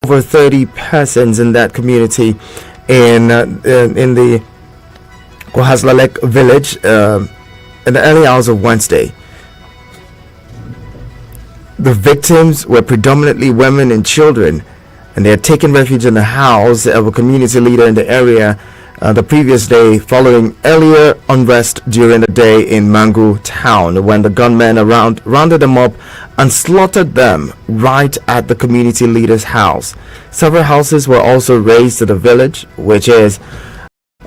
over 30 persons in that community in the Kwahaslalek village in the early hours of Wednesday. The victims were predominantly women and children, and they had taken refuge in the house of a community leader in the area the previous day, following earlier unrest during the day in Mangu town, when the gunmen rounded them up and slaughtered them right at the community leader's house. Several houses were also razed to the village, which is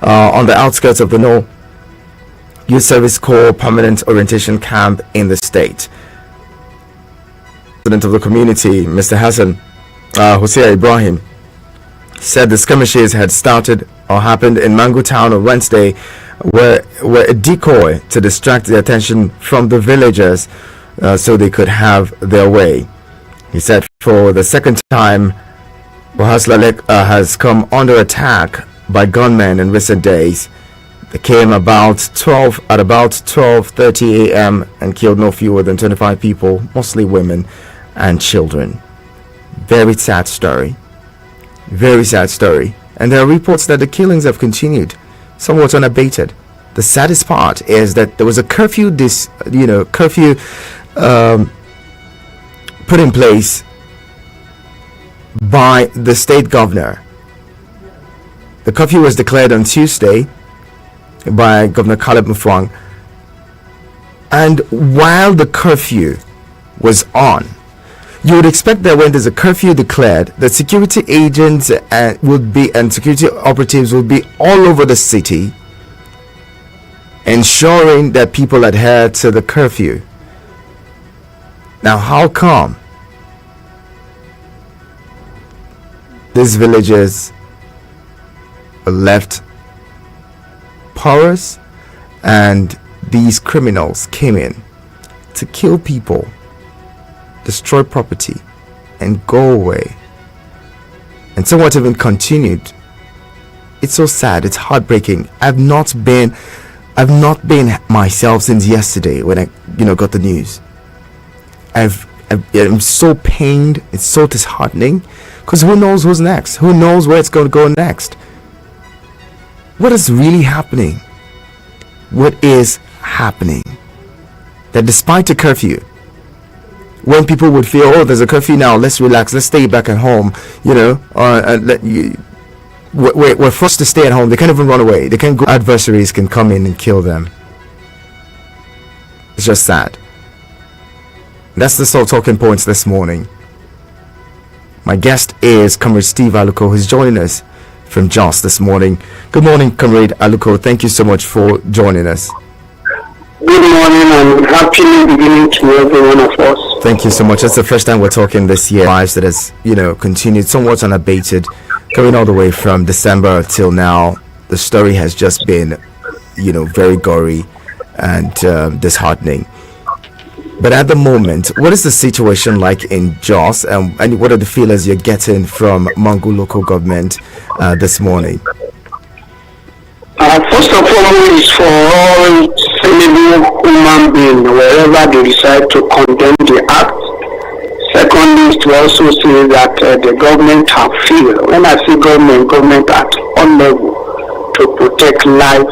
on the outskirts of the No Youth Service Corps Permanent Orientation Camp in the state. President of the community, Mr. Hassan Hosea Ibrahim, said the skirmishes had started or happened in Mangu town on Wednesday were a decoy to distract the attention from the villagers so they could have their way. He said for the second time, Kwahaslalek has come under attack by gunmen in recent days. They came at about 12:30 a.m. and killed no fewer than 25 people, mostly women and children. Very sad story. Very sad story. And there are reports that the killings have continued, somewhat unabated. The saddest part is that there was a curfew put in place by the state governor. The curfew was declared on Tuesday by Governor Caleb Mufwang, and while the curfew was on, you would expect that when there's a curfew declared, that security agents and security operatives will be all over the city, ensuring that people adhere to the curfew. Now, how come these villages were left porous and these criminals came in to kill people, destroy property, and go away, and somewhat even continued? It's so sad. It's heartbreaking. I've not been myself since yesterday when I got the news. I'm so pained. It's so disheartening, because who knows who's next? Who knows where it's going to go next? What is really happening? What is happening? That despite a curfew, when people would feel, oh, there's a curfew now, let's relax, let's stay back at home, we're forced to stay at home. They can't even run away. They can't go. Adversaries can come in and kill them. It's just sad. That's the sole talking points this morning. My guest is Comrade Steve Aluko, who's joining us from Jos this morning. Good morning, Comrade Aluko. Thank you so much for joining us. Good morning and happy beginning to every one of us. Thank you so much. That's the first time we're talking this year. Lives that has, continued somewhat unabated, going all the way from December till now. The story has just been, very gory and disheartening. But at the moment, what is the situation like in Jos, and what are the feelers you're getting from Mangu local government this morning? First and foremost, for all fallible human beings, wherever they decide to condemn the act. Secondly, is to also say that the government have failed. When I say government at all levels, to protect life,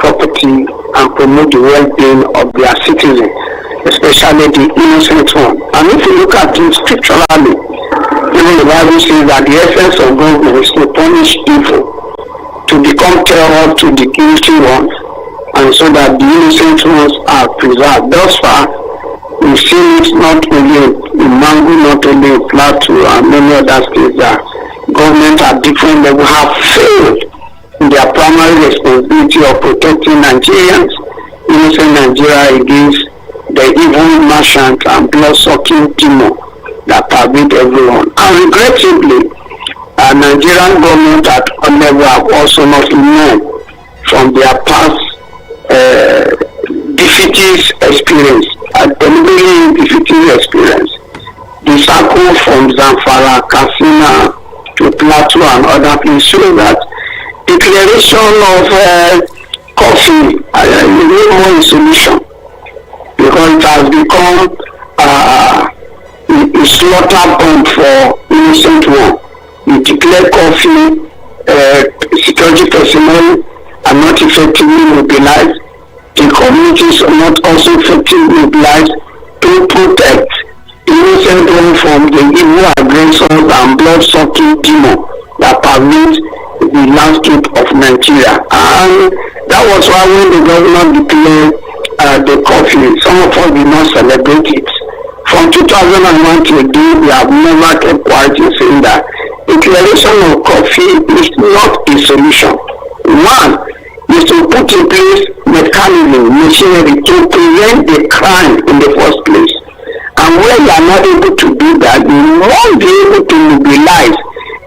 property, and promote the well-being of their citizens, especially the innocent one. And if you look at it scripturally, even the Bible says that the essence of government is to punish evil, to become terror to the guilty ones, and so that the innocent ones are preserved. Thus far, we've seen it not only in Mangu, not only in Plateau, and many other states that government at different levels have failed in their primary responsibility of protecting Nigerians, innocent Nigeria, against the evil merchant and blood-sucking demon that pervade everyone. And regrettably, Nigerian government at all levels have also not learned from their past defeatist experience, deliberately defeatist experience. The circle from Zamfara, Katsina to Plateau and other places show that declaration of coffee is no more a solution, because it has become a slaughter bomb for innocent one. lack of security personnel are not effectively mobilized. The communities are not also effectively mobilized to protect innocent one from the evil aggressors and blood-sucking demon that pervades the landscape of Nigeria. And that was why when the governor declared the curfew, some of us did not celebrate it. From 2001 to today, we have never kept quiet in saying that declaration of curfew is not a solution. One is to put in place mechanism, machinery to prevent the crime in the first place. And when you are not able to do that, you won't be able to mobilize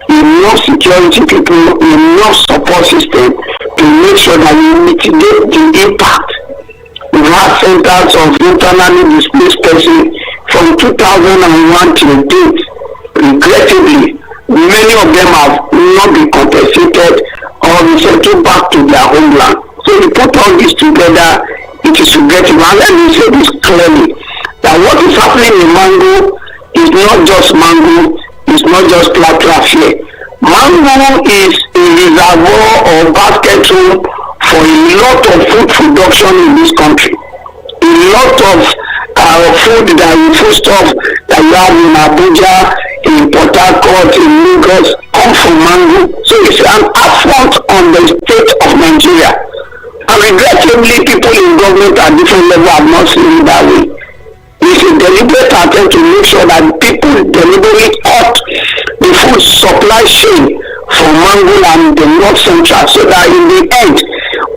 enough security people, enough support system to make sure that you mitigate the impact. We've had centers of internally displaced persons from 2001 till date. Regrettably, many of them have not been compensated or resettled back to their homeland. So we put all this together, it is regrettable. And let me say this clearly, that what is happening in Mango is not just Mango, it's not just Plateau affair. Mango is a reservoir or basket home for a lot of food production in this country. A lot of food stuff that you have in Abuja, in Port Harcourt, in Lagos, come from Mango. So it's an affront on the state of Nigeria. And regrettably, people in government at different levels have not seen it that way. It's a deliberate attempt to make sure that people deliberately cut the food supply chain from Mango and the North Central, so that in the end,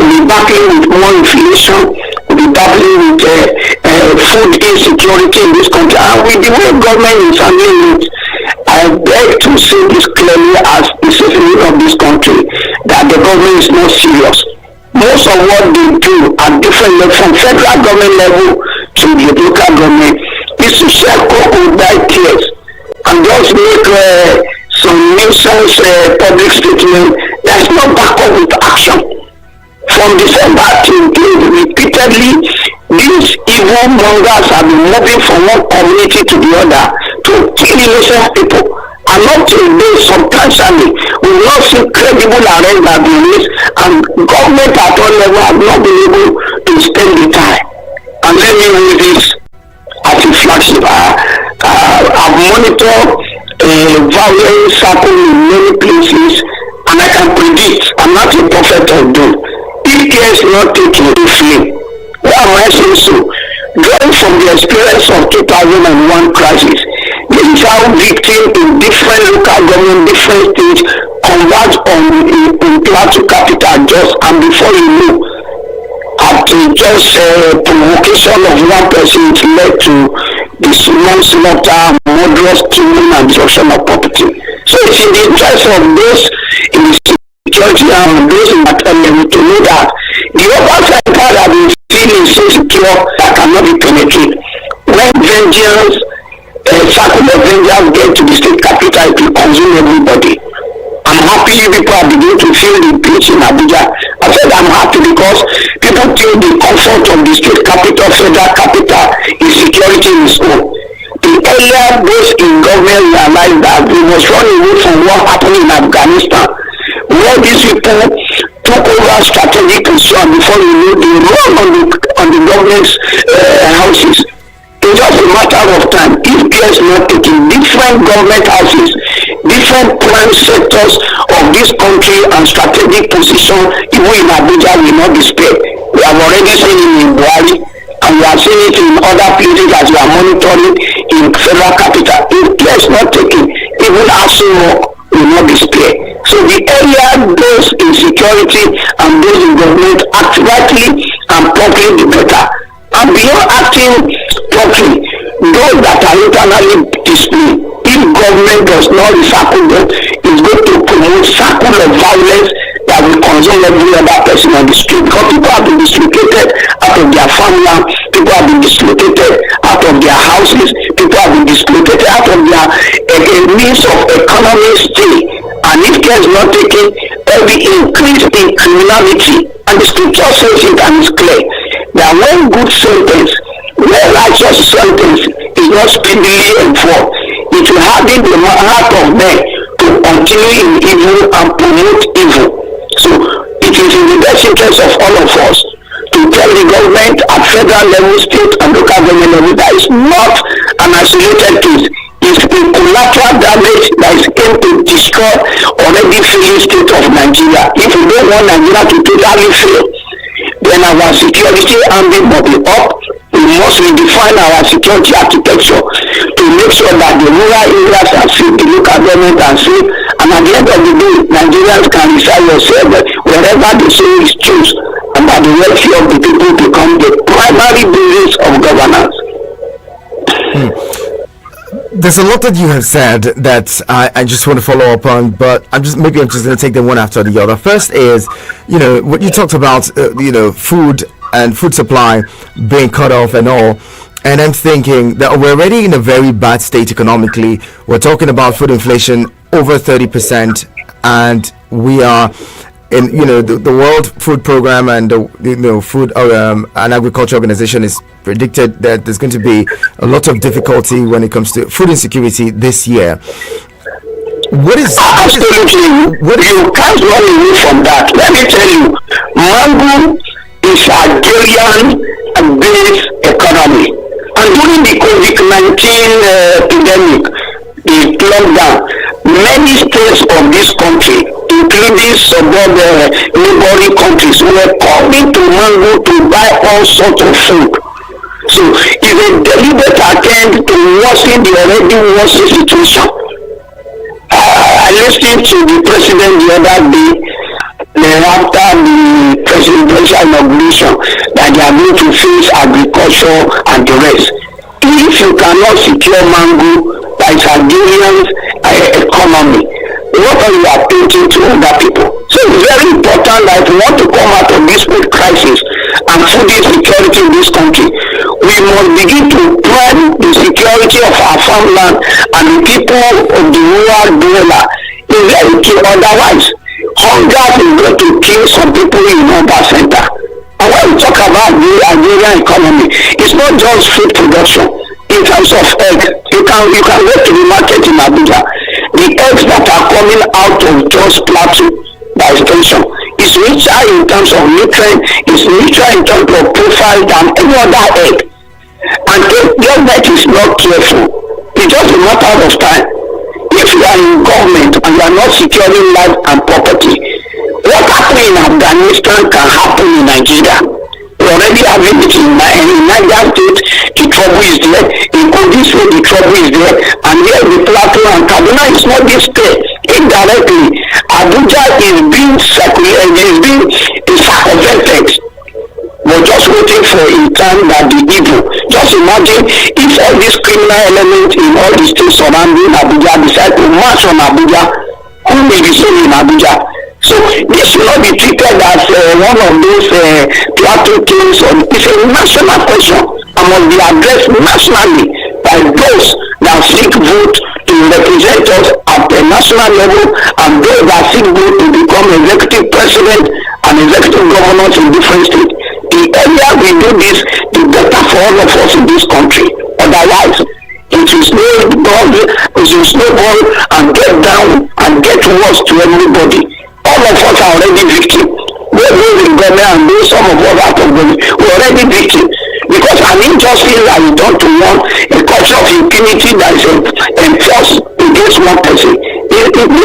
we'll be battling with more inflation, we'll be battling with food insecurity in this country. And with the way government is handling it, I beg to say this clearly as the citizen of this country, that the government is not serious. Most of what they do at different levels, from federal government level to the local government, is to share crocodile tears and just make some nuisance public statement that is not backed up with action. From December till date, repeatedly, these evil mongers have been moving from one community to the other to kill innocent people. And up till this, substantially, we will not see credible arrests that have been raised, and government at all levels have not been able to spend the time. And let me use this as a flagship. I've monitored violence happen in many places, and I can predict, I'm not a prophet of doom, if care is not taken in flame. Why am I saying so? Drawing from the experience of 2001 crisis, this is how victims in different local government, different states converge on in Plateau capital just, and before you know, at just provocation of one person, it led to the manslaughter, murderous killing and destruction of property. So it's in the interest of those in the security and those in that level to know that the upper center that we feel is so secure that cannot be penetrated. When vengeance, circular vengeance get to the state capital, it will consume everybody. I'm happy you people are beginning to feel the pinch in Abuja. I said I'm happy because people feel the comfort of the state capital, federal capital, is security in its own. The earlier those in government realized that we must run away from what happened in Afghanistan, where these people took over strategic position before you know they run on the government's houses. It's just a matter of time. If care is not taken, different government houses, different prime sectors of this country and strategic position, even in Abuja, will not be spared. We have already seen it in Buhari, and we are seeing it in other places as we are monitoring in federal capital. If care is not taken, even ASO will not be spared. So the earlier those in security and those in government act rightly and properly, the better. And beyond acting properly, those that are internally displayed, if government does not recycle them, it's going to promote cycle of violence that will consume every other person on the street. Because people have been dislocated out of their farmland, people have been dislocated out of their houses, people have been dislocated out of their means of economic stay. And if care is not taken, there will be increase in criminality. And the scripture says it and it's clear that when good sentence, where righteous sentence is not speedily enforced, it will harden the heart of men to continue in evil and promote evil. So it is in the best interest of all of us to tell the government at federal level, state and local government level that is not an isolated case. It's a collateral damage that is aimed to destroy already failing state of Nigeria. If we don't want Nigeria to totally fail, then our security army must be up. We must redefine our security architecture to make sure that the rural areas are safe, the local government are safe, and at the end of the day, Nigerians can decide themselves wherever the soul is chosen, and that the welfare of the people become the primary basis of governance. There's a lot that you have said that I just want to follow up on, but I'm just going to take them one after the other. First is, what you talked about, food and food supply being cut off and all. And I'm thinking that we're already in a very bad state economically. We're talking about food inflation over 30%, and we are in the World Food Program and the Food and Agriculture Organization is predicted that there's going to be a lot of difficulty when it comes to food insecurity this year. Absolutely, you can't run away from that. Let me tell you, mango is a Nigerian-based economy, and during the COVID-19 epidemic, the lockdown, many states of this country, including neighboring countries, were coming to mango to buy all sorts of food. So it's a deliberate attempt to worsen the already worsening situation. I listened to the president the other day, after the presidential inauguration, that they are going to face agriculture and the rest. If you cannot secure mango, that is Nigerian's economy, what are you appealing to other people? So it's very important that if we want to come out of this food crisis and food insecurity in this country, we must begin to plan the security of our farmland and the people of the rural dweller. It's very key. Otherwise, hunger is going to kill some people in other center. And when we talk about the Nigerian economy, it's not just food production. In terms of egg, you can go to the market in Abuja. The eggs that are coming out of just plateau by extension is richer in terms of nutrient, is richer in terms of profile than any other egg. And if government is not careful, it's just a matter of time. If you are in government and you are not securing life and property, what happened in Afghanistan can happen in Nigeria. We already have it in Niger State, the trouble is there. In Kogi State, the trouble is there. And here the Plateau and Kaduna is not this state. Indirectly, Abuja is being circumvented. We're just waiting for a time that the evil. Just imagine if all these criminal elements in all the states surrounding Abuja decide to march on Abuja, who may be seen in Abuja? So this should not be treated as one of those plateau kings. It's a national question and must be addressed nationally by those that seek vote to represent us at the national level and those that seek vote to become executive president and executive governors in different states. The earlier we do this, the better for all of us in this country. Otherwise, it will snowball and get down and get worse to everybody. All of us are already victims. We're in government and those some of us out of government. We're already victims. Because an injustice that is done to one, a culture of impunity that is enforced against one person.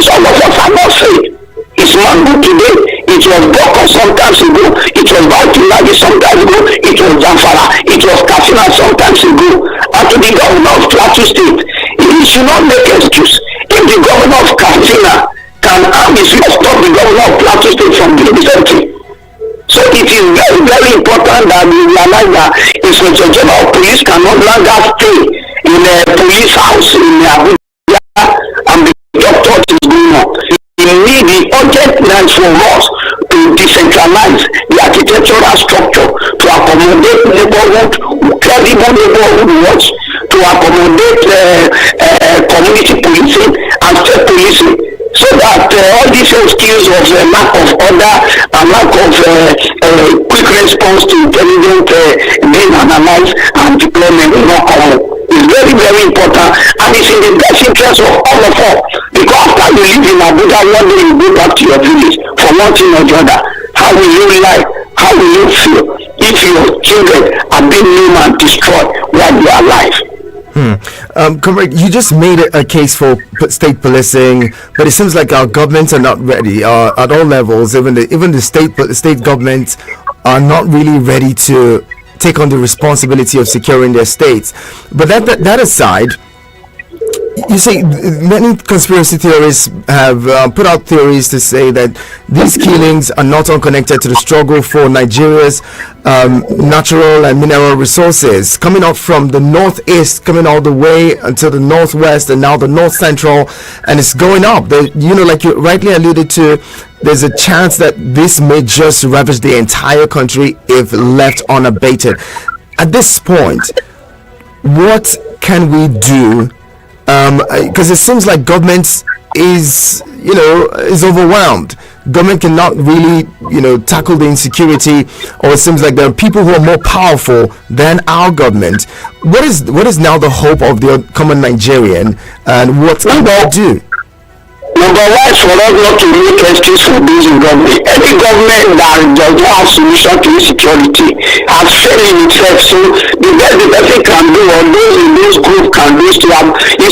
Some of us are not safe. It's mango today. It was Boko sometimes ago. It was Bautilagi sometimes ago. It was Zamfara. It was Katsina sometimes ago. And to the governor of Plateau State, he should not make excuse. If the governor of Katsina can arm his fist, stop the governor of Plateau State from doing something. So it is very, very important that we realize that Inspector General of Police can no longer stay in a police house in Abuja and the doctor is going on. We need the urgent need for us to decentralize the architectural structure to accommodate credible neighborhood watch, to accommodate community policing and state policing, so that all these skills of lack of order and lack of quick response to intelligent being analyzed and deployment will not come. It's very, very important, and it's in the best interest of all of us, because after you live in Abuja, one day you go back to your village for one thing or the other. How will you like? How will you feel if your children are being named and destroyed while they are alive? Correct. You just made a case for state policing, but it seems like our governments are not ready at all levels. Even the state governments are not really ready to take on the responsibility of securing their states. But that aside, you see, many conspiracy theorists have put out theories to say that these killings are not unconnected to the struggle for Nigeria's natural and mineral resources, coming up from the northeast, coming all the way until the northwest, and now the north central, and it's going up. Like you rightly alluded to, there's a chance that this may just ravage the entire country if left unabated. At this point, what can we do? Because it seems like government is overwhelmed. Government cannot really, tackle the insecurity, or it seems like there are people who are more powerful than our government. What is now the hope of the common Nigerian, and what can we do? Number one is for us not to make excuse for those in government. Any government that does not have solution to insecurity has failed in itself. So the best the person can do, or those in this group can do, is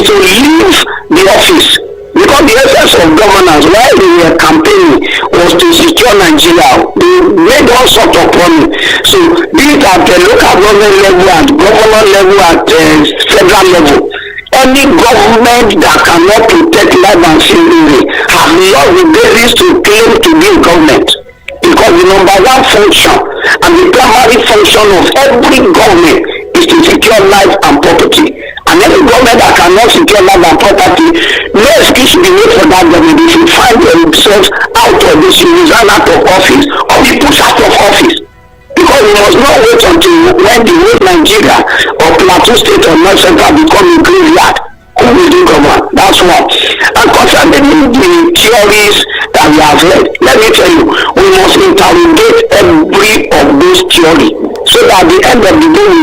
to leave the office. Because the essence of governance while they were campaigning was to secure Nigeria. They made all sorts of promises. So be it at the local government level, at government level, at federal level, any government that cannot protect life and safety has lost the basis to claim to be a government. Because the number one function and the primary function of every government is to secure life and property. And any government that cannot secure life and property, no excuse should be made for that government. They should find themselves out of this, resign out of office, or be pushed out of office. Because we must not wait until when the whole Nigeria or Plateau State or North Central become a graveyard. Who will do government? That's one. And concerning the theories that we have read, let me tell you, we must interrogate every of those theories, so that at the end of the day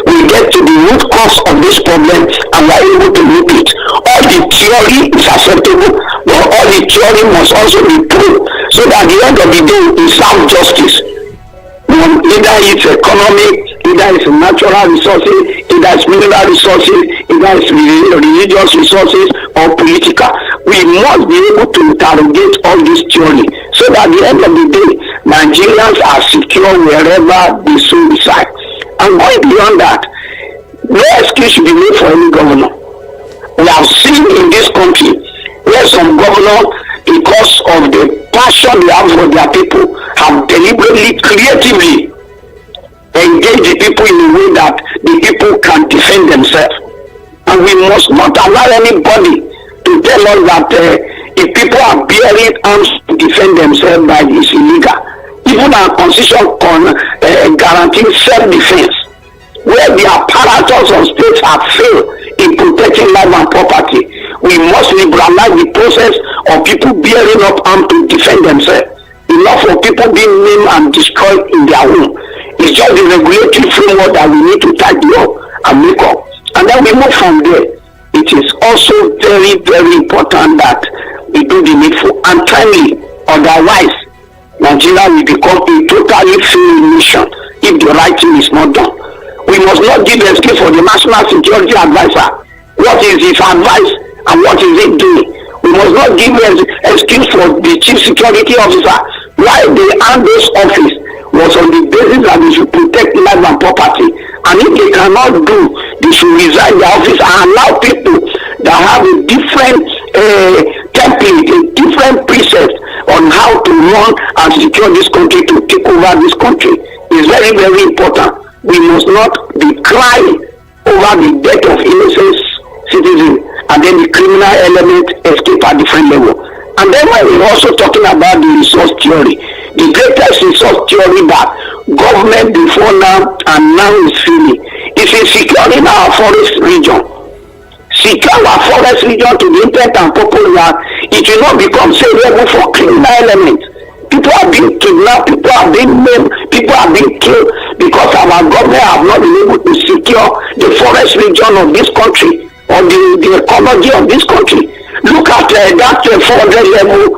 we get to the root cause of this problem and we are able to meet it. All the theory is acceptable, but all the theory must also be proved, so that at the end of the day it serves justice. Either it's economic, either it's natural resources, either it's mineral resources, either it's religious resources or political. We must be able to interrogate all this theory, so that at the end of the day, Nigerians are secure wherever they so reside. And going beyond that, no excuse should be made for any governor. We have seen in this country where some governors, because of the passion they have for their people, have deliberately, creatively engaged the people in a way that the people can defend themselves. And we must not allow anybody to tell us that if people are bearing arms to defend themselves, that is illegal. Even our constitution guarantees self-defense, where the apparatus of states have failed in protecting life and property. We must liberalize the process of people bearing up arms to defend themselves. Enough of people being named and destroyed in their home. It's just the regulatory framework that we need to tidy up and make up. And then we move from there. It is also very, very important that we do the needful and timely. Otherwise, Nigeria will become a totally failed nation if the right thing is not done. We must not give excuse for the National Security Advisor. What is his advice and what is it doing? We must not give excuse for the Chief Security Officer. Why they hand this office was on the basis that they should protect life and property. And if they cannot do, they should resign their office and allow people that have a different template, a different precept on how to run and secure this country, to take over this country. It's very, very important. We must not be crying over the death of innocent citizens and then the criminal element escape at different level. And then when we're also talking about the resource theory, the greatest resource theory that government before now and now is feeling is in securing our forest region. Secure our forest region to the intent and purpose that it will not become favorable for criminal elements. People are being kidnapped, people are being maimed, people are being killed because our government have not been able to secure the forest region of this country or the ecology of this country. Look at that 400 level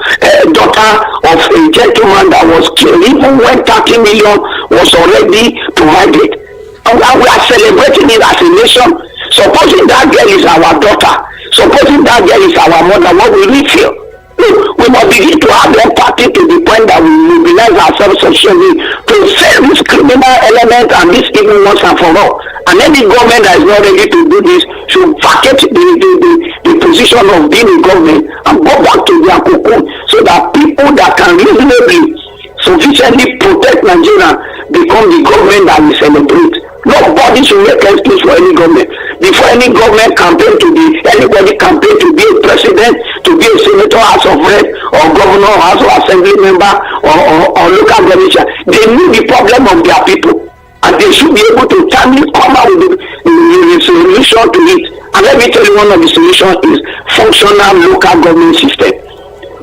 daughter of a gentleman that was killed, even when 30 million was already provided. And we are celebrating it as a nation. Supposing that girl is our daughter, supposing that girl is our mother, what will we feel? Look, we must begin to have empathy to the point that we mobilize ourselves socially to face this criminal element and this evil once and for all. And any government that is not ready to do this should vacate the position of being a government and go back to their cocoon, so that people that can reasonably sufficiently protect Nigeria become the government that we celebrate. Nobody should make excuse for any government. Before any government campaign to be, anybody campaign to be a president, to be a senator, house of rep, or governor, house of assembly member, or local government, they know the problem of their people, and they should be able to timely come out with the solution to it. And let me tell you, one of the solutions is functional local government system,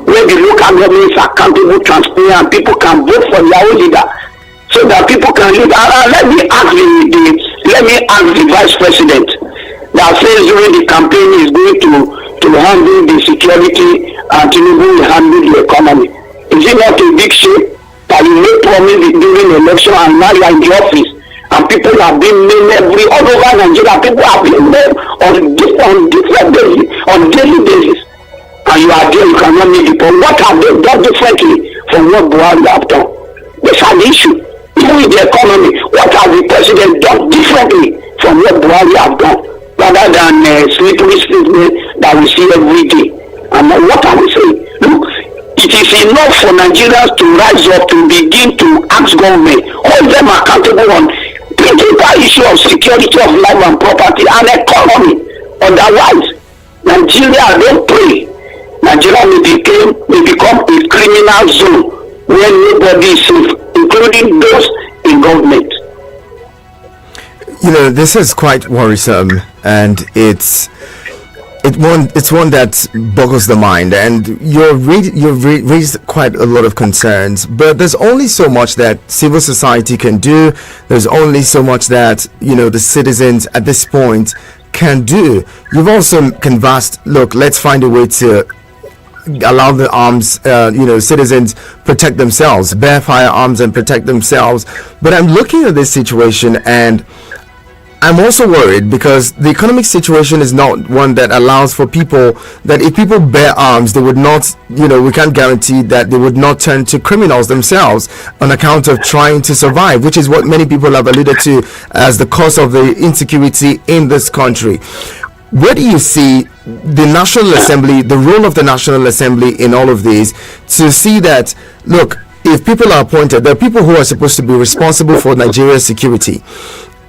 where the local governments are accountable, transparent, and people can vote for their own leader, so that people can live. Let me ask the vice president that says during the campaign is going to handle the security and Tinubu will handle the economy. Is it not a big shame that you make promise during the election and now you are in the office and people have been named all over Nigeria? People have been named on different basis, on daily basis, and you are there, you cannot meet the point. What have they done differently from what Buhari have done? These are the issue. Even with the economy, what has the president done differently from what Buhari have done, rather than slippery statement that we see every day? And what are we saying? Look, it is enough for Nigerians to rise up to begin to ask government, hold them accountable on principal issue of security of life and property and economy. Otherwise, Nigeria, don't pray, Nigeria may become a criminal zone where nobody is safe, including those in government. You know, this is quite worrisome, and it's one that boggles the mind. And you've raised quite a lot of concerns, but there's only so much that civil society can do. There's only so much that, you know, the citizens at this point can do. You've also canvassed, look, let's find a way to allow the arms, citizens protect themselves, bear firearms and protect themselves. But I'm looking at this situation and I'm also worried because the economic situation is not one that allows for people that if people bear arms, they would not, we can't guarantee that they would not turn to criminals themselves on account of trying to survive, which is what many people have alluded to as the cause of the insecurity in this country. Where do you see the National Assembly, the role of the National Assembly in all of this, to see that, look, if people are appointed, there are people who are supposed to be responsible for Nigeria's security.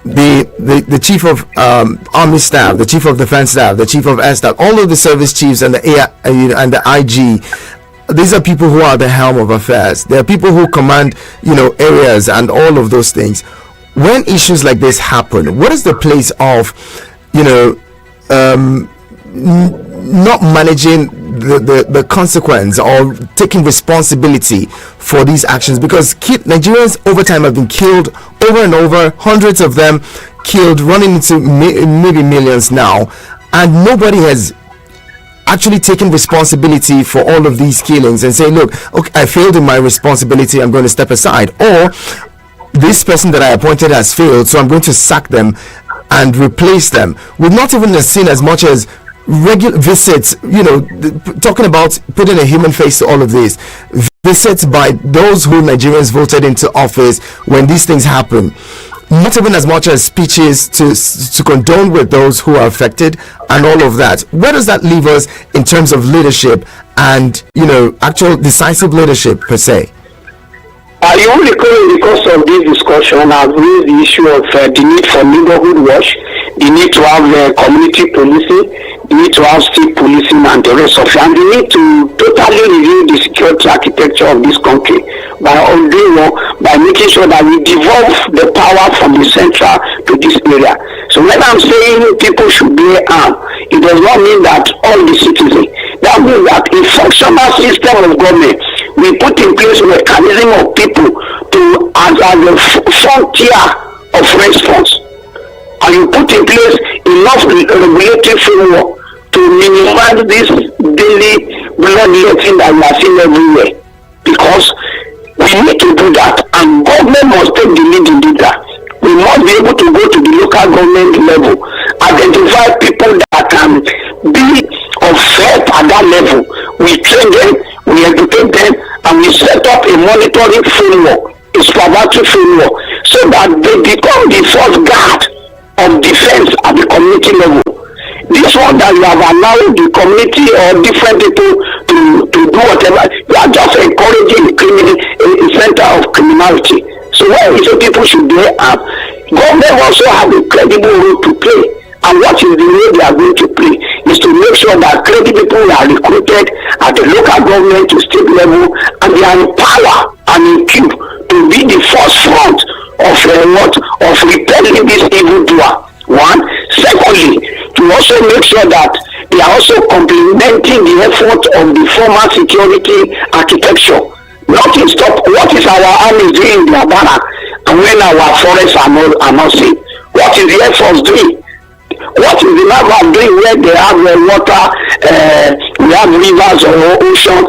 The chief of army staff, the chief of defense staff, the chief of air staff, all of the service chiefs and the IG, these are people who are the helm of affairs. There are people who command, areas and all of those things. When issues like this happen, what is the place of, not managing the consequence or taking responsibility for these actions? Because Nigerians over time have been killed over and over, hundreds of them killed, running into maybe millions now, and nobody has actually taken responsibility for all of these killings and say, look, okay, I failed in my responsibility, I'm going to step aside, or this person that I appointed has failed, so I'm going to sack them and replace them. We've not even seen as much as regular visits, talking about putting a human face to all of this, visits by those who Nigerians voted into office when these things happen. Not even as much as speeches to condone with those who are affected and all of that. Where does that leave us in terms of leadership and, actual decisive leadership per se? You only recall because of this discussion, I've raised the issue of the need for neighborhood watch, the need to have community policing, the need to have state policing and the rest of it, and the need to totally review the security architecture of this country by making sure that we devolve the power from the central to this area. So when I'm saying people should bear arms, it does not mean that all the citizens. That means that a functional system of government, we put in place a mechanism of people to as a frontier of response, and you put in place enough regulatory framework to minimize this daily bloodletting that we are seeing everywhere, because we need to do that, and government must take the lead in do that. We must be able to go to the local government level, identify people that can be of help at that level. We train them, we educate them, and we set up a monitoring framework, a supervisory framework, so that they become the first guard of defense at the community level. This one that you have allowed the community or different people to do whatever, you are just encouraging a center of criminality. So when we say people should do it, government also have a credible role to play. And what is the role they are going to play is to make sure that credible people are recruited at the local government to state level, and they are empowered and equipped to be the first front of repelling this evildoer. One. Secondly, to also make sure that they are also complementing the effort of the former security architecture. Nothing stop what is our army doing in their barrack, and when our forests are not safe. What is the Air Force doing? What is the Naval doing where they have water, we have rivers or ocean?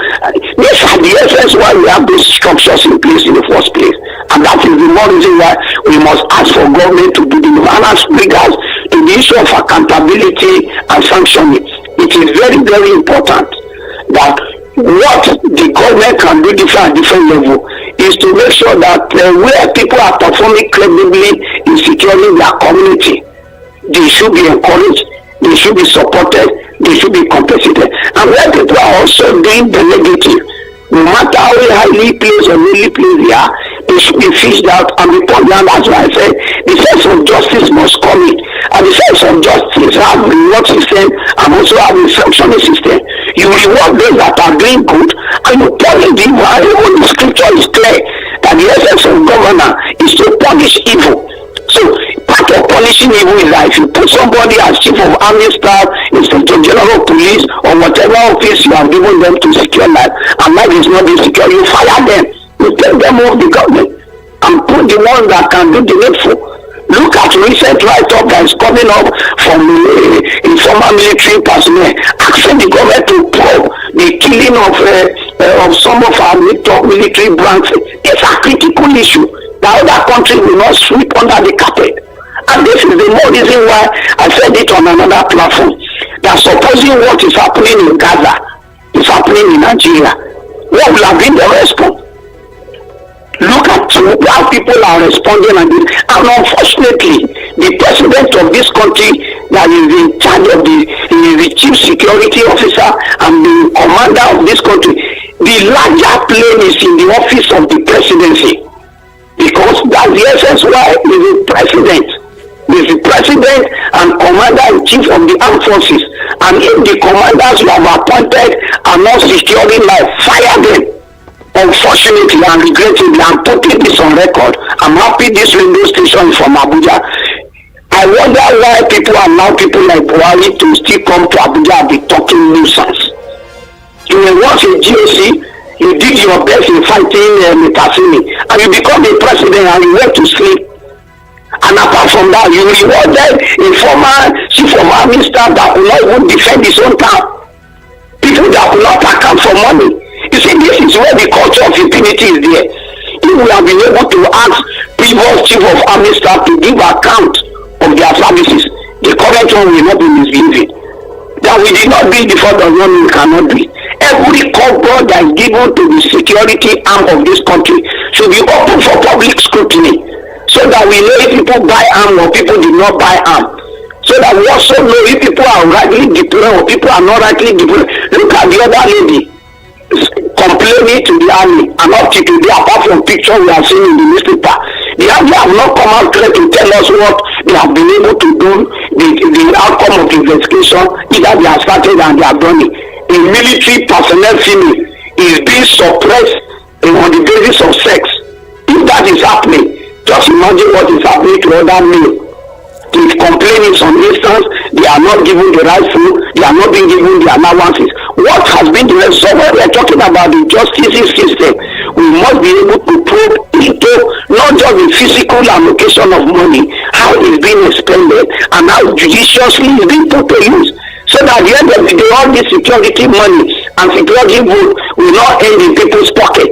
These are the essence why we have these structures in place in the first place. And that is the more reason why we must ask for government to do the and as regards to the issue of accountability and sanctioning. It is very, very important that what the government can do at different level is to make sure that where people are performing credibly in securing their community, they should be encouraged, they should be supported, they should be compensated. And where people are also doing the negative, no matter how highly placed or lowly placed they are, they should be fished out and be put down. That's why I said the sense of justice must come in. And the sense of justice have a reward system and also have a sanctioning system. You reward those that are doing good, and you punish the evil. And even the scripture is clear that the essence of governor is to punish evil. So part of punishing evil is that if you put somebody as chief of army staff, inspector general of police, or whatever office you have given them to secure life, and life is not being secure, you fire them, you take them off the government, and put the ones that can do the needful. Look at recent write-up that is coming up from informal military personnel, asking the government to probe the killing of some of our military branches. It's a critical issue. The other country will not sweep under the carpet. And this is the more reason why I said it on another platform, that supposing what is happening in Gaza is happening in Nigeria, what will have been the response? Look at how people are responding and this. And unfortunately, the president of this country that is in charge of the chief security officer and the commander of this country, the larger plane is in the office of the presidency. Because that's the essence why is the president. Is the president and commander-in-chief of the armed forces. And if the commanders you have appointed are not securing life, fire them. Unfortunately and regrettably, I'm putting this on record. I'm happy this radio station is from Abuja. I wonder why people allow people like Buhari to still come to Abuja and be talking nuisance. You will watch a GOC, you did your best in fighting Mutasini, and you become a president and you went to sleep. And apart from that, you rewarded a former chief of army staff that will not even defend his own town. People that will not account for money. You see, this is where the culture of impunity is there. If we have been able to ask previous chief of army staff to give account of their services, the current one will not be misbehaving. That we did not build before the one we cannot do. Every cover that is given to the security arm of this country should be open for public scrutiny, so that we know if people buy arm or people did not buy arm. So that we also know if people are rightly deployed or people are not rightly deployed. Look at the other lady complaining to the army, and up to today, apart from pictures we have seen in the newspaper, the army have not come out clear to tell us what they have been able to do, the outcome of the investigation. Either they have started and they have done it. A military personnel female is being suppressed on the basis of sex. If that is happening, just imagine what is happening to other men. They complain in some instance, they are not given the right food, they are not being given the allowances. What has been the result? When we are talking about the justice system, we must be able to probe into not just the physical allocation of money, how it is being expended and how judiciously it is being put to use, so that at the end of the day, all this security money and security vote will not end in people's pocket.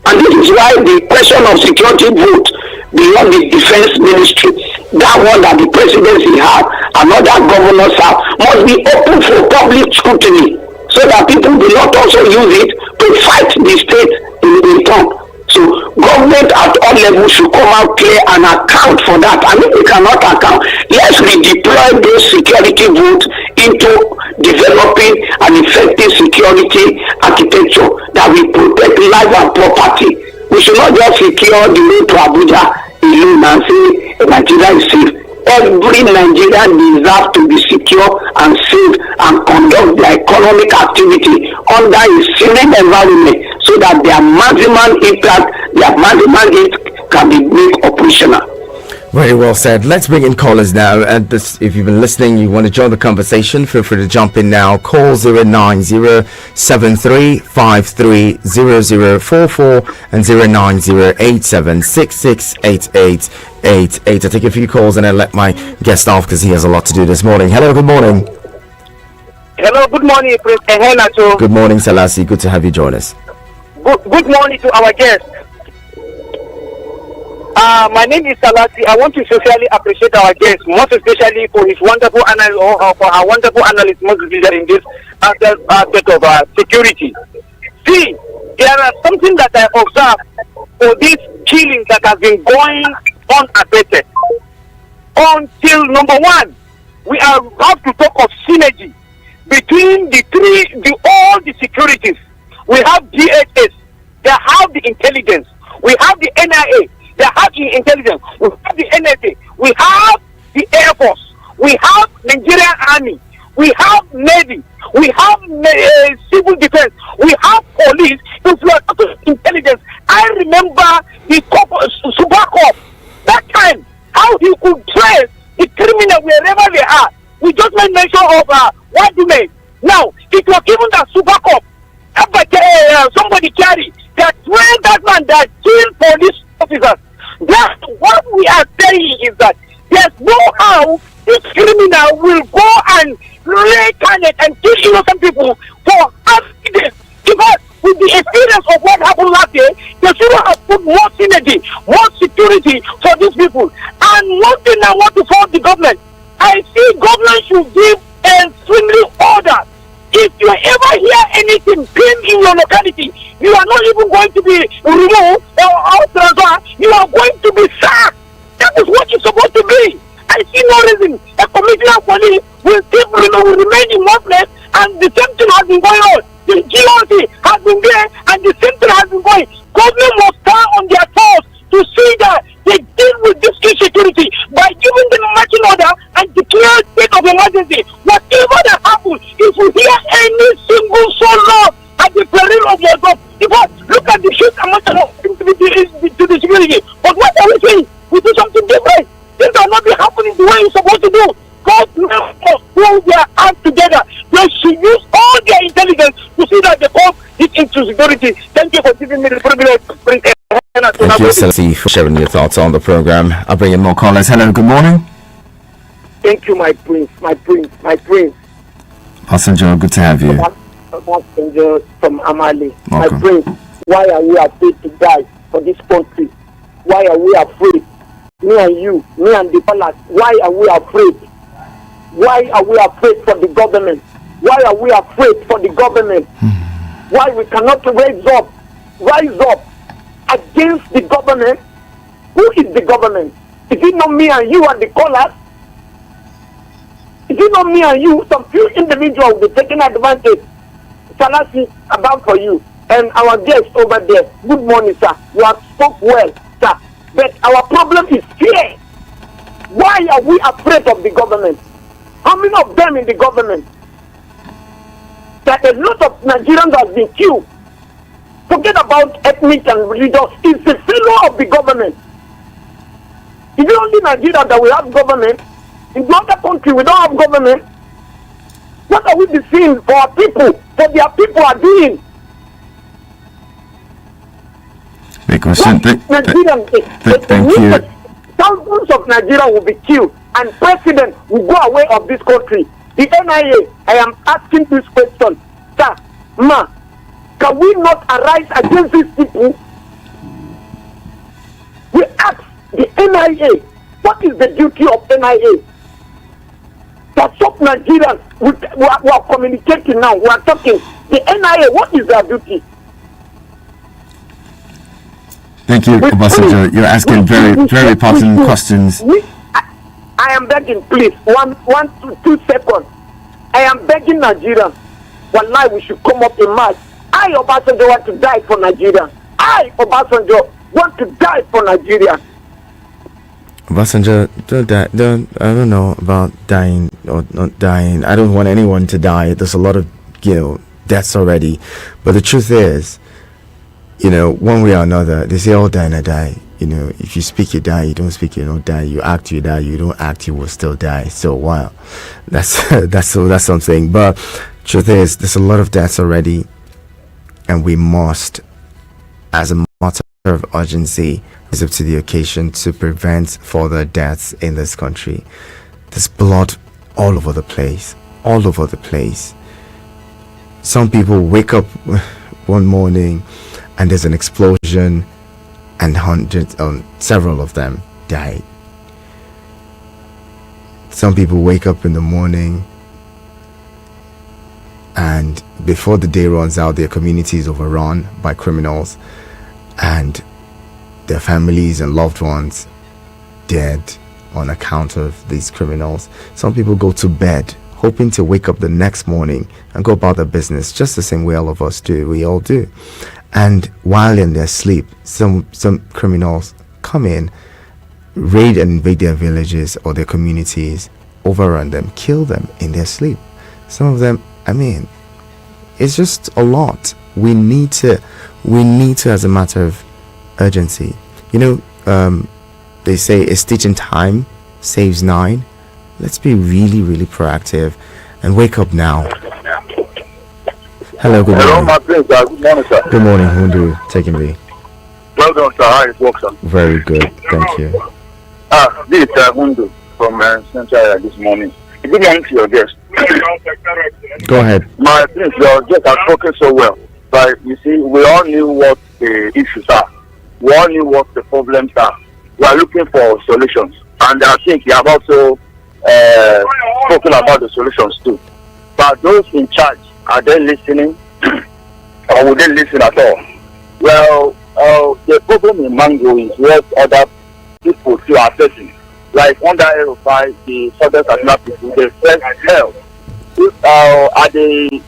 And this is why the question of security vote beyond the defense ministry, that one that the presidency have and other governors have, must be open for public scrutiny so that people do not also use it to fight the state in return. So government at all levels should come out clear and account for that. And if we cannot account, let's redeploy those security votes into developing an effective security architecture that will protect life and property. We should not just secure the road to Abuja alone and say Nigeria is safe. Every Nigerian deserves to be secure and safe and conduct their economic activity under a serene environment so that their maximum impact, their maximum impact can be made operational. Very well said. Let's bring in callers now. And this, if you've been listening, you want to join the conversation, feel free to jump in now. Call 09073530044 and 09087668888. I take a few calls and then let my guest off because he has a lot to do this morning. Hello, good morning. Hello, good morning, Prince Ehena. Good morning, Salasi. Good to have you join us. Good morning to our guest. My name is Salasi. I want to sincerely appreciate our guest, most especially for his wonderful analysis, or for our wonderful analysis, most especially in this aspect of security. See, there are something that I observed for these killings that have been going unabated. Until number one, we have to talk of synergy between all the securities. We have DHS, they have the intelligence. We have the NIA, they have the intelligence. We have the NSA, we have the Air Force, we have Nigerian Army, we have Navy, we have civil defense, we have police. If you are talking intelligence, I remember the Super Cop, that time, how he could trace the criminal wherever they are. We just made mention of what you made. Now, it was given that Super Cop, somebody carry, that trained that man that killed police officers. That what we are saying is that there's no how this criminal will go and lay carnage and kill innocent people for accidents. Because with the experience of what happened last year, they should have put more synergy, more security for these people. And one thing I want to fault the government, I see government should give a stringent order. If you ever hear anything came in your locality, you are not even going to be removed or transferred. You are going to be sacked. That is what it's supposed to be. I see no reason a commissioner of police will remain in one place, and the same thing has been going on. The GOC has been there, and the same thing has been going. Government must stand on their toes to see that they deal with this insecurity by giving them a marching order and declare state of emergency. Whatever that happens, if you hear any single soul lost at the peril of your job, because look at the huge amount of to the security. But what are we saying? We do something different. Things are not be happening the way it's supposed to do. Government must pull their hands together. They should use all their intelligence to see that they come into security. Thank you for giving me the privilege to bring. Thank you, Salasi, for sharing your thoughts on the program. I'll bring in more callers. Hello, good morning. Thank you, my prince. Passenger, good to have you. Passenger from Amali. Welcome. My prince, why are we afraid to die for this country? Why are we afraid? Me and you, me and the palace, why are we afraid? Why are we afraid for the government? Why are we afraid for the government? Why we cannot rise up against the government? Who is the government? Is it not me and you and the callers? Is it not me and you? Some few individuals will be taking advantage. Salasi, about for you and our guest over there. Good morning, sir. You have spoke well, sir. But our problem is fear. Why are we afraid of the government? How many of them in the government? That a lot of Nigerians have been killed. Forget about ethnic and religion. It's the failure of the government. Is it only Nigeria that we have government? In other country we don't have government. What are we seeing for our people? For their people are doing? Because thank you. Thousands of Nigerians will be killed, and president will go away of this country. The NIA, I am asking this question, sir, ma, can we not arise against these people? We ask the NIA, what is the duty of NIA? To stop Nigerians, we are communicating now, we are talking. The NIA, what is their duty? Thank you, Obasanjo. You're asking very pertinent questions. I am begging, please, 2 seconds. I am begging Nigerians. Wallahi, we should come up in March. I, Obasanjo, want to die for Nigeria. I, Obasanjo, want to die for Nigeria. Obasanjo, I don't know about dying or not dying. I don't want anyone to die. There's a lot of, deaths already. But the truth is, one way or another, they say all die and I die. If you speak, you die. You don't speak, you don't die. You act, you die. You don't act, you will still die. So, wow. That's what I'm saying. But truth is, there's a lot of deaths already. And we must, as a matter of urgency, rise up to the occasion to prevent further deaths in this country. There's blood all over the place. All over the place. Some people wake up one morning and there's an explosion and several of them died. Some people wake up in the morning and before the day runs out, their community is overrun by criminals and their families and loved ones dead on account of these criminals. Some people go to bed hoping to wake up the next morning and go about their business just the same way all of us do. We all do. And while in their sleep, some criminals come in, raid and invade their villages or their communities, overrun them, kill them in their sleep. Some of them, it's just a lot. We need to, as a matter of urgency. They say a stitch in time saves 9. Let's be really, really proactive and wake up now. Hello, good morning. Hello, my friend, sir. Good morning, sir. Good morning, Hundu. Taking me. Well done, sir. How it works, sir? Very good, thank you. This is Hundu from Central area this morning. Good morning to your guest. Go ahead. My friend, your guest has spoken so well. But you see, we all knew what the issues are. We all knew what the problems are. We are looking for solutions. And I think you have also spoken about the solutions too. But those in charge, are they listening or would they listen at all? Well, the problem in Mango is what other people too are facing. Like under Aerofy, the Southern Katsina people, they face hell. At the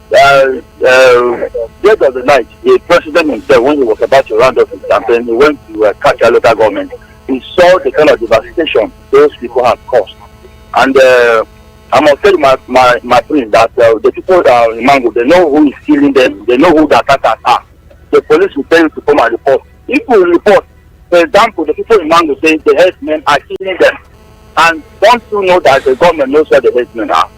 dead of the night, the president himself, when he was about to round up his campaign, he went to catch a local government. He saw the kind of devastation those people have caused. And I must tell my friend that the people in Mango, they know who is killing them, they know who the attackers are. The police will tell you to come and report. If you report, for example, the people in Mango say the headsmen are killing them. And don't you know that the government knows where the headsmen are?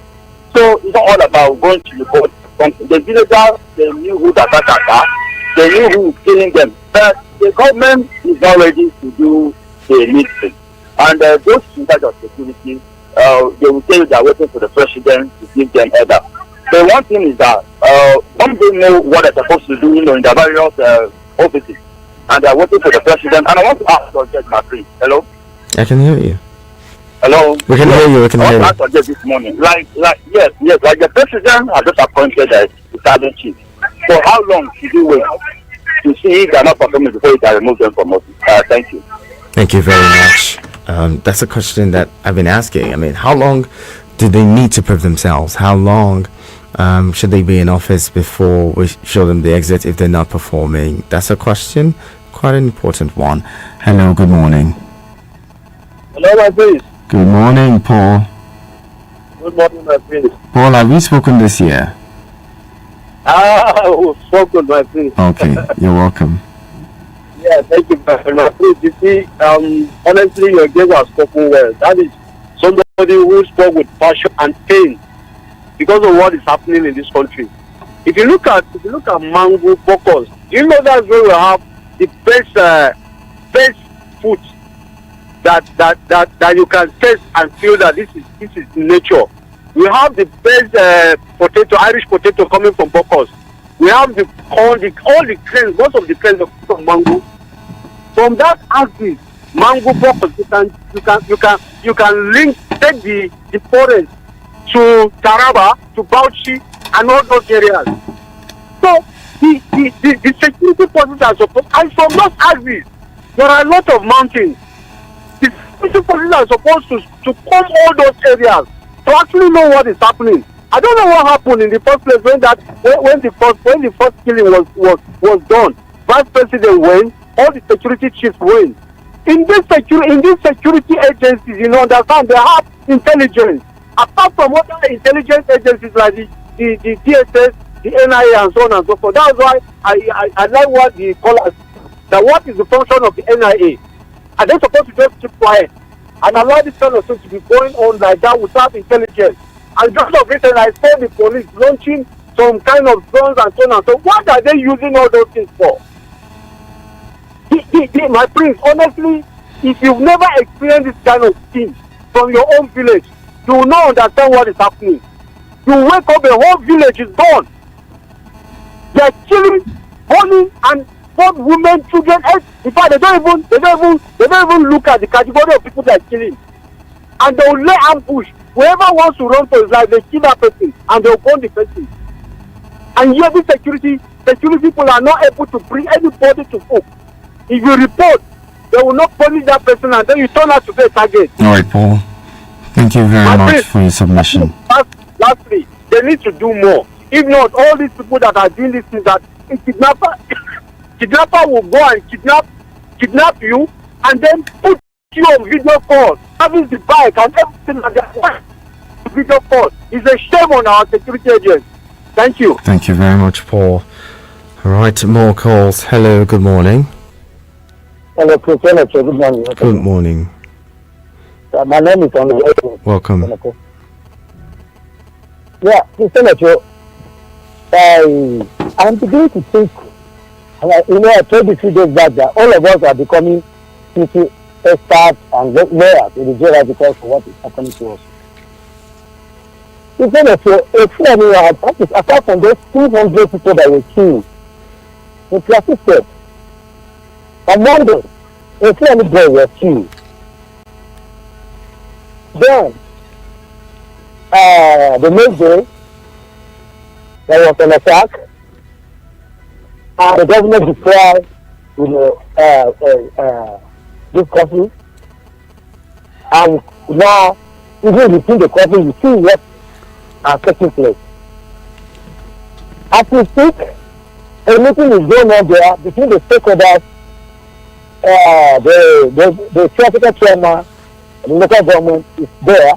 So it's not all about going to report. The villagers, they knew who the attackers are, they knew who is killing them. But the government is not ready to do the needful. And those in charge of security, they will tell you they are waiting for the president to give them order. The one thing is that don't they know what they're supposed to do, in the various offices, and they're waiting for the president. And I want to ask your judge, my friend. Hello. I can hear you. Hello. We can hear you. We can hear you. I want to ask this morning. Yes. Like the president has just appointed as the sergeant chief. For how long should you wait to see if they are not performing before you can remove them from office? Thank you. Thank you very much. That's a question that I've been asking. How long do they need to prove themselves? How long should they be in office before we show them the exit if they're not performing? That's a question, quite an important one. Hello, good morning. Hello, my friend. Good morning, Paul. Good morning, my friend. Paul, have you spoken this year? We've spoken, my friend. Okay, you're welcome. Yeah, thank you very much. You see, honestly, your guest has spoken well. That is somebody who spoke with passion and pain because of what is happening in this country. If you look at Mango focus, you know that's where we have the best food that you can taste and feel that this is nature. We have the best Irish potato coming from Bokos. We have the corn, all the trends, most of the trends from mango. From that axis, mango Bokos, you can link, take the forest to Taraba, to Bauchi, and all those areas. So the security forces are supposed, and from those axes, there are a lot of mountains. The security forces are supposed to come all those areas to actually know what is happening. I don't know what happened in the first place when the first killing was done. Vice President went, all the security chiefs went. In these security agencies, you understand, they have intelligence. Apart from other intelligence agencies like the DSS, the NIA, and so on and so forth. That's why I like what the callers, that what is the function of the NIA? Are they supposed to just keep quiet and allow this kind of thing to be going on like that without intelligence? And just of recent, I saw the police launching some kind of drones and so on and so on. What are they using all those things for? My prince, honestly, if you've never experienced this kind of thing from your own village, you will not understand what is happening. You wake up, the whole village is gone. They are killing, burning, and both women, children. In fact, they don't even look at the category of people they are killing. And they will lay ambush. Whoever wants to run for his life, they kill that person and they will burn the person. And yet, the security people are not able to bring anybody to book. If you report, they will not punish that person, and then you turn out to be a target. All right, Paul. Thank you very much for your submission. Lastly, they need to do more. If not, all these people that are doing these things, that a kidnapper will go and kidnap you, and then put you on video call, having the bike and everything like that. Video call is a shame on our security agents. Thank you. Thank you very much, Paul. All right, more calls. Hello, good morning. Hello, good morning. Good morning. My name is Only. Welcome. Yeah, Senator, I'm beginning to think, I told you 2 days back that all of us are becoming city experts and lawyers in Nigeria because of what is happening to us. Senator, apart from those 200 people that were killed, in Plateau State, on Monday, a Fulani boy was killed. Then, the next day, there was an attack, and the government declared, this country, and now, even within the country, you see what are taking place. As we speak, a meeting is going on there between the stakeholders, the theoretical chairman, the local government is there.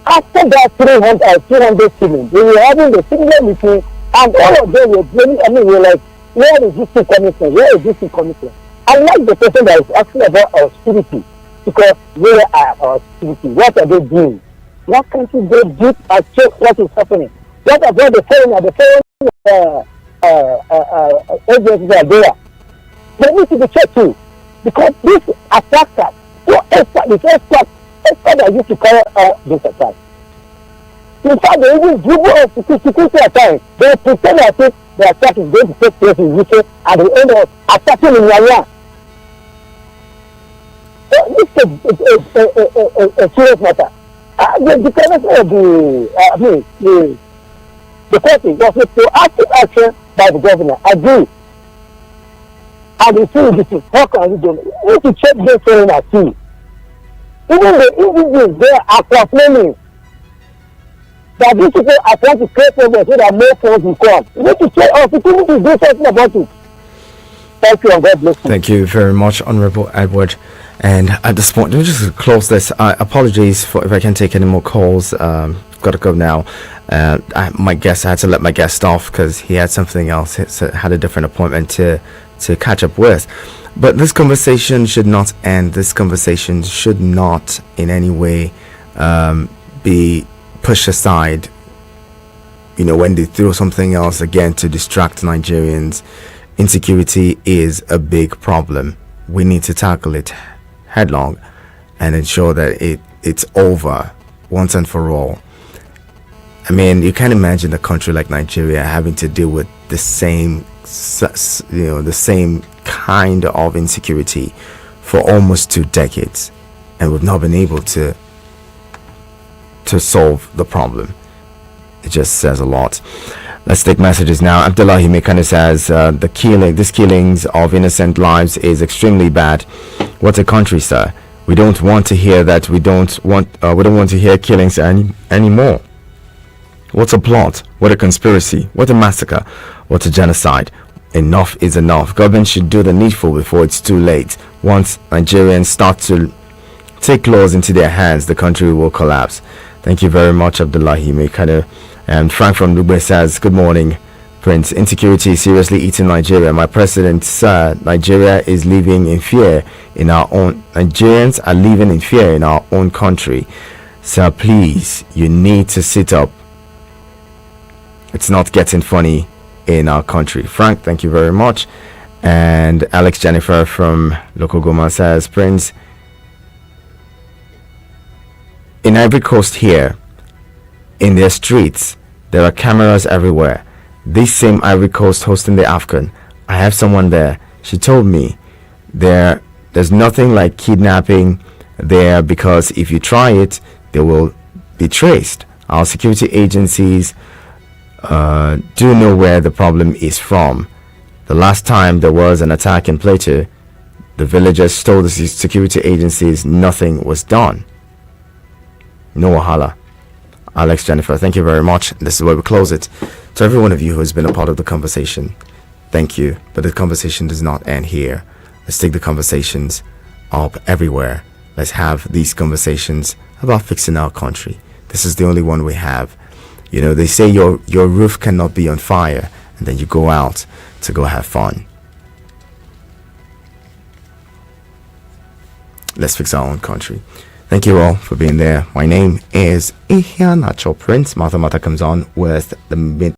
After that 300 students, we were having the similar meeting, and all of them were blaming, we were like, where is this thing coming from? Where is this thing coming from? I like the person that is asking about austerity, because where are our austerity? What are they doing? What can't you go deep and check what is happening? What about the foreign agencies are there? They need to be checked too, because this attackers, expert that used to carry out this attack. In fact, they even dribble us security attacks. They pretend as if the attack is going to take place in UK and they end up attacking in Yanya. This is a serious matter. The commission of the party was a proactive action by the governor. I agree. And the thing is, how can we do it? We need to check this thing and see. Even the individuals there are complaining that these people are trying to create problems so that more funds will come. We need to check us. We need to do something about it. Thank you and God bless you. Thank you very much, Honorable Edward. And at this point, let me just close this. Apologies for if I can't take any more calls. Got to go now. I had to let my guest off because he had something else. He had a different appointment to catch up with. But this conversation should not end. This conversation should not in any way be pushed aside. When they throw something else again to distract Nigerians. Insecurity is a big problem. We need to tackle it headlong and ensure that it's over once and for all. I mean, you can't imagine a country like Nigeria having to deal with the same, the same kind of insecurity for almost 2 decades, and we've not been able to solve the problem. It just says a lot. Let's take messages now. Abdullah Himekane says these killings of innocent lives is extremely bad. What a country, sir. We don't want to hear that. We don't want to hear killings anymore. What a plot, what a conspiracy, what a massacre, what a genocide. Enough is enough. Government should do the needful before it's too late. Once Nigerians start to take laws into their hands, the country will collapse. Thank you very much, Abdullahi Mekane. And Frank from Dubai says, good morning, Prince. Insecurity is seriously eating Nigeria. My president, sir, Nigeria is living in fear in our own. Nigerians are living in fear in our own country. Sir, please, you need to sit up. It's not getting funny in our country. Frank, thank you very much. And Alex Jennifer from Lokogoma says, Prince, in Ivory Coast here, in their streets, there are cameras everywhere. This same Ivory Coast hosting the AFCON, I have someone there. She told me there's nothing like kidnapping there, because if you try it, they will be traced. Our security agencies do know where the problem is from. The last time there was an attack in Plateau, the villagers told the security agencies nothing was done. No wahala. Alex Jennifer, thank you very much. This is where we close it. To every one of you who has been a part of the conversation, thank you. But the conversation does not end here. Let's take the conversations up everywhere. Let's have these conversations about fixing our country. This is the only one we have. You know, they say your roof cannot be on fire, and then you go out to go have fun. Let's fix our own country. Thank you all for being there. My name is Ihia Nacho Prince. Martha Mata comes on with the midday